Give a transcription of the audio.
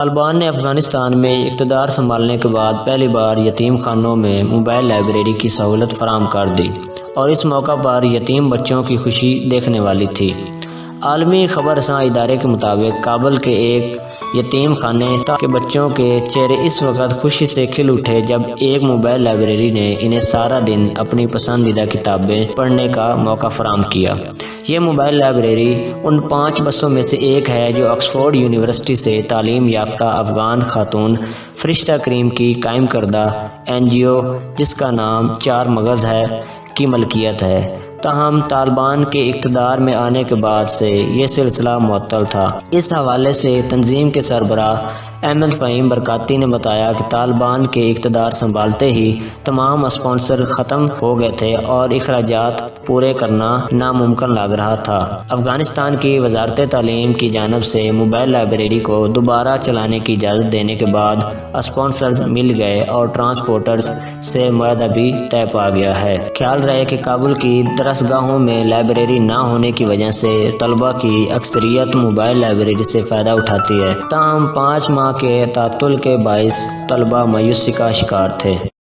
طالبان نے افغانستان میں اقتدار سنبھالنے کے بعد پہلی بار یتیم خانوں میں موبائل لائبریری کی سہولت فراہم کر دی اور اس موقع پر یتیم بچوں کی خوشی دیکھنے والی تھی۔ عالمی خبر رساں ادارے کے مطابق کابل کے ایک یتیم خانے کے بچوں کے چہرے اس وقت خوشی سے کھل اٹھے جب ایک موبائل لائبریری نے انہیں سارا دن اپنی پسندیدہ کتابیں پڑھنے کا موقع فراہم کیا۔ یہ موبائل لائبریری ان 5 بسوں میں سے ایک ہے جو آکسفورڈ یونیورسٹی سے تعلیم یافتہ افغان خاتون فرشتہ کریم کی قائم کردہ NGO جس کا نام 4 مغز ہے کی ملکیت ہے۔ تاہم طالبان کے اقتدار میں آنے کے بعد سے یہ سلسلہ معطل تھا۔ اس حوالے سے تنظیم کے سربراہ احمد فہیم برکاتی نے بتایا کہ طالبان کے اقتدار سنبھالتے ہی تمام اسپانسر ختم ہو گئے تھے اور اخراجات پورے کرنا ناممکن لگ رہا تھا۔ افغانستان کی وزارت تعلیم کی جانب سے موبائل لائبریری کو دوبارہ چلانے کی اجازت دینے کے بعد اسپانسرز مل گئے اور ٹرانسپورٹرز سے معاہدہ بھی طے پا گیا ہے۔ خیال رہے کہ کابل کی درسگاہوں میں لائبریری نہ ہونے کی وجہ سے طلبہ کی اکثریت موبائل لائبریری سے فائدہ اٹھاتی ہے، تاہم 5 ماہ کے تعطل کے باعث طلبہ مایوسی کا شکار تھے۔